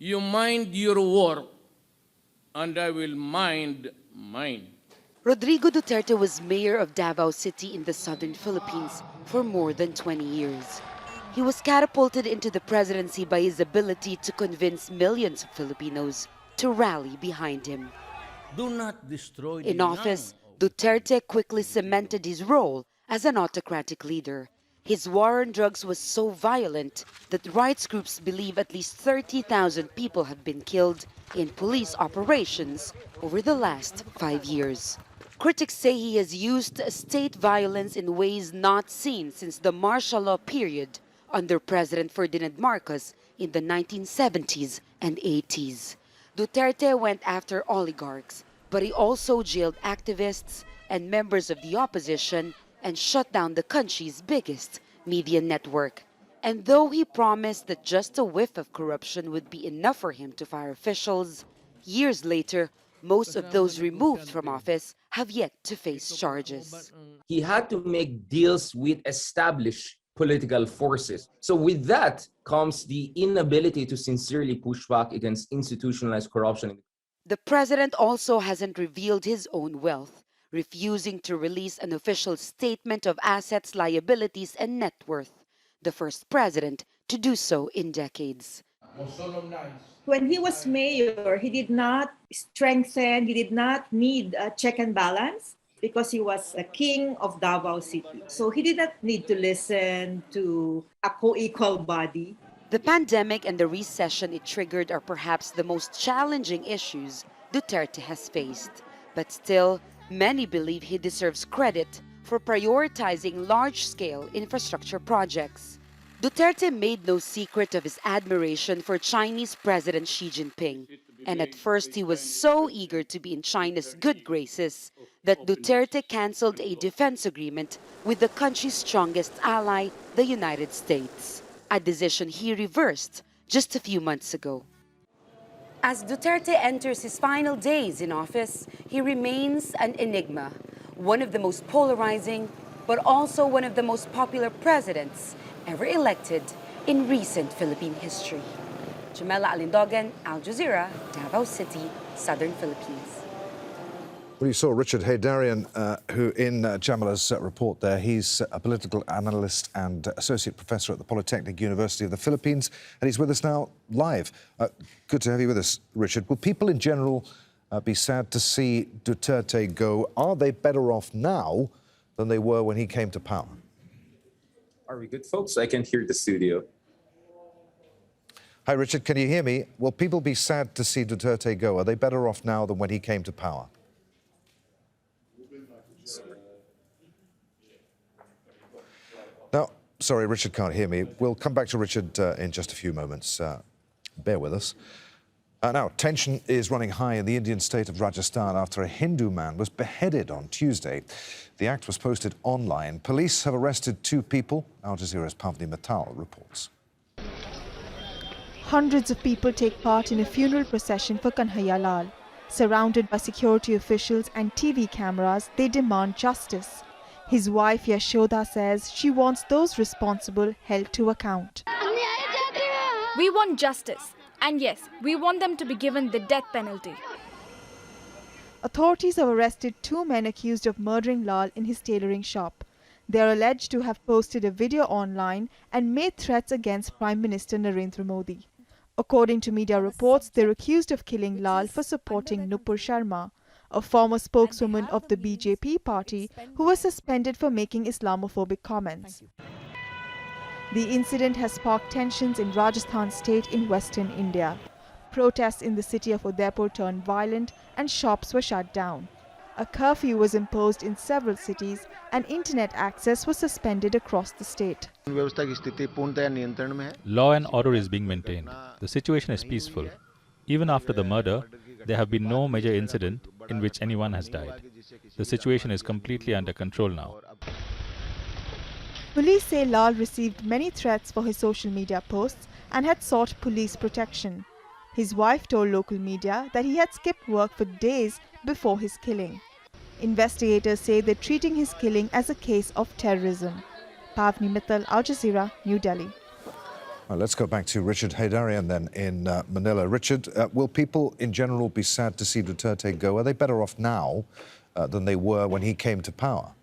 You mind your work, and I will mind mine. Rodrigo Duterte was mayor of Davao City in the southern Philippines for more than 20 years. He was catapulted into the presidency by his ability to convince millions of Filipinos to rally behind him. Do not destroy In the office, young. Duterte quickly cemented his role as an autocratic leader. His war on drugs was so violent that rights groups believe at least 30,000 people have been killed in police operations over the last 5 years. Critics say he has used state violence in ways not seen since the martial law period under President Ferdinand Marcos in the 1970s and 80s. Duterte went after oligarchs, but he also jailed activists and members of the opposition and shut down the country's biggest media network. And though he promised that just a whiff of corruption would be enough for him to fire officials, years later, most of those removed from office have yet to face charges. He had to make deals with established political forces. So with that comes the inability to sincerely push back against institutionalized corruption. The president also hasn't revealed his own wealth, refusing to release an official statement of assets, liabilities, and net worth, the first president to do so in decades. When he was mayor, he did not strengthen, he did not need a check and balance because he was a king of Davao City. So he did not need to listen to a co-equal body. The pandemic and the recession it triggered are perhaps the most challenging issues Duterte has faced. But still, many believe he deserves credit for prioritizing large-scale infrastructure projects. Duterte made no secret of his admiration for Chinese President Xi Jinping. And at first, he was so eager to be in China's good graces that Duterte canceled a defense agreement with the country's strongest ally, the United States, a decision he reversed just a few months ago. As Duterte enters his final days in office, he remains an enigma, one of the most polarizing, but also one of the most popular presidents ever elected in recent Philippine history. Jamela, Alindogan, Al Jazeera, Davao City, Southern Philippines. Well, you saw Richard Haydarian, who in Jamela's report there, he's a political analyst and associate professor at the Polytechnic University of the Philippines, and he's with us now live. Good to have you with us, Richard. Will people in general be sad to see Duterte go? Are they better off now than they were when he came to power? Are we good, folks? I can hear the studio. Hi, Richard, can you hear me? Will people be sad to see Duterte go? Are they better off now than when he came to power? Now, sorry, Richard can't hear me. We'll come back to Richard in just a few moments. Bear with us. Now, tension is running high in the Indian state of Rajasthan after a Hindu man was beheaded on Tuesday. The act was posted online. Police have arrested 2 people. Al Jazeera's Pavni Mittal reports. Hundreds of people take part in a funeral procession for Kanhaiya Lal. Surrounded by security officials and TV cameras, they demand justice. His wife Yashoda says she wants those responsible held to account. We want justice. And yes, we want them to be given the death penalty. Authorities have arrested 2 men accused of murdering Lal in his tailoring shop. They are alleged to have posted a video online and made threats against Prime Minister Narendra Modi. According to media reports, they're accused of killing Lal for supporting Nupur Sharma, a former spokeswoman of the BJP party who was suspended for making Islamophobic comments. The incident has sparked tensions in Rajasthan state in western India. Protests in the city of Udaipur turned violent and shops were shut down. A curfew was imposed in several cities and internet access was suspended across the state. Law and order is being maintained. The situation is peaceful. Even after the murder, there have been no major incident in which anyone has died. The situation is completely under control now. Police say Lal received many threats for his social media posts and had sought police protection. His wife told local media that he had skipped work for days before his killing. Investigators say they're treating his killing as a case of terrorism. Pavni Mittal, Al Jazeera, New Delhi. Well, let's go back to Richard Haydarian then in Manila. Richard, will people in general be sad to see Duterte go? Are they better off now than they were when he came to power?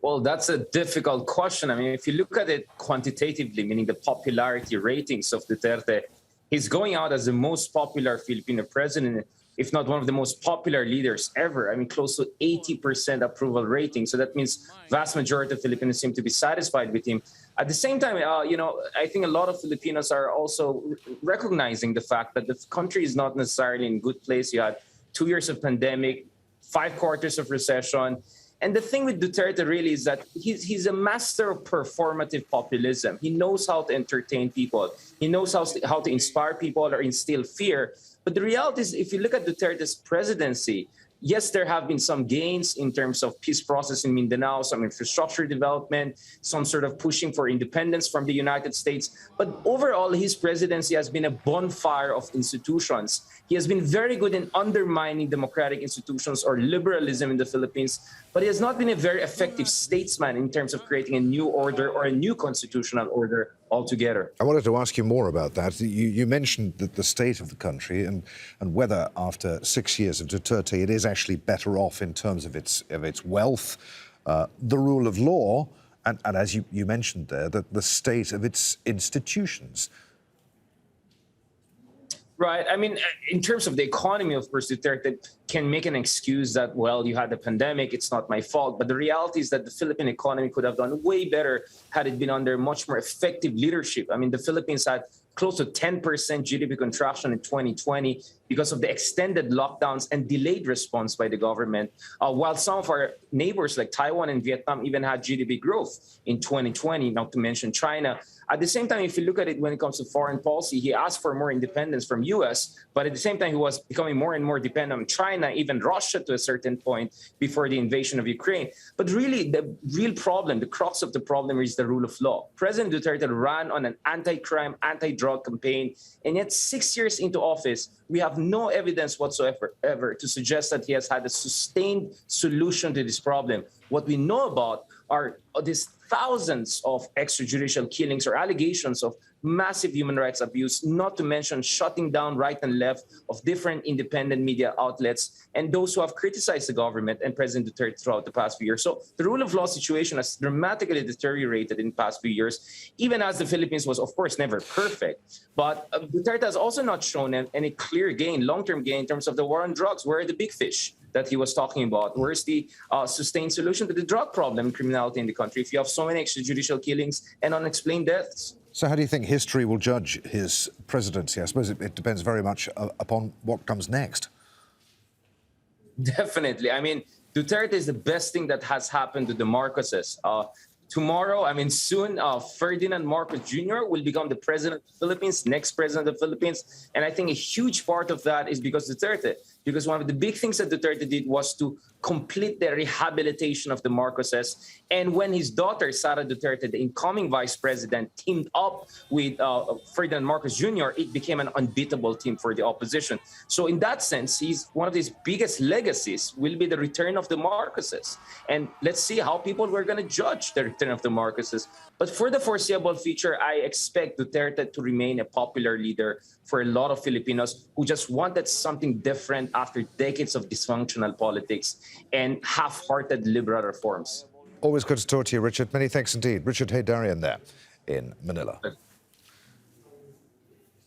Well, that's a difficult question. I mean, if you look at it quantitatively, meaning the popularity ratings of Duterte, he's going out as the most popular Filipino president, if not one of the most popular leaders ever. I mean, close to 80% approval rating. So that means vast majority of Filipinos seem to be satisfied with him. At the same time, I think a lot of Filipinos are also recognizing the fact that the country is not necessarily in a good place. You had 2 years of pandemic, 5 quarters of recession. And the thing with Duterte really is that he's a master of performative populism. He knows how to entertain people. He knows how to inspire people or instill fear. But the reality is, if you look at Duterte's presidency, yes, there have been some gains in terms of peace process in Mindanao, some infrastructure development, some sort of pushing for independence from the United States. But overall, his presidency has been a bonfire of institutions. He has been very good in undermining democratic institutions or liberalism in the Philippines, but he has not been a very effective statesman in terms of creating a new order or a new constitutional order altogether. I wanted to ask you more about that. You mentioned the state of the country and whether after 6 years of Duterte it is actually better off in terms of its wealth, the rule of law, and as you mentioned there, the state of its institutions. Right. I mean, in terms of the economy, of course, Duterte can make an excuse that, well, you had the pandemic, it's not my fault. But the reality is that the Philippine economy could have done way better had it been under much more effective leadership. I mean, the Philippines had close to 10% GDP contraction in 2020 because of the extended lockdowns and delayed response by the government, while some of our neighbors like Taiwan and Vietnam even had GDP growth in 2020, not to mention China. At the same time, if you look at it when it comes to foreign policy, he asked for more independence from US, but at the same time, he was becoming more and more dependent on China, even Russia to a certain point before the invasion of Ukraine. But really, the real problem, the crux of the problem is the rule of law. President Duterte ran on an anti-crime, anti-drug campaign, and yet 6 years into office, we have no evidence whatsoever to suggest that he has had a sustained solution to this problem. What we know about are these thousands of extrajudicial killings or allegations of massive human rights abuse, not to mention shutting down right and left of different independent media outlets and those who have criticized the government and President Duterte throughout the past few years. So the rule of law situation has dramatically deteriorated in the past few years, even as the Philippines was, of course, never perfect. But Duterte has also not shown any clear gain, long-term gain in terms of the war on drugs. Where are the big fish that he was talking about? Where's the sustained solution to the drug problem and criminality in the country if you have so many extrajudicial killings and unexplained deaths? So how do you think history will judge his presidency? I suppose it depends very much upon what comes next. Definitely. I mean, Duterte is the best thing that has happened to the Marcoses. Tomorrow, I mean, soon, Ferdinand Marcos Jr. will become the president of the Philippines, next president of the Philippines. And I think a huge part of that is because Duterte. Because one of the big things that Duterte did was to complete the rehabilitation of the Marcoses. And when his daughter, Sara Duterte, the incoming vice president, teamed up with Ferdinand Marcos Jr., it became an unbeatable team for the opposition. So in that sense, he's one of his biggest legacies will be the return of the Marcoses. And let's see how people were going to judge the return of the Marcoses. But for the foreseeable future, I expect Duterte to remain a popular leader for a lot of Filipinos who just wanted something different after decades of dysfunctional politics and half-hearted liberal reforms. Always good to talk to you, Richard. Many thanks indeed. Richard Haydarian there in Manila.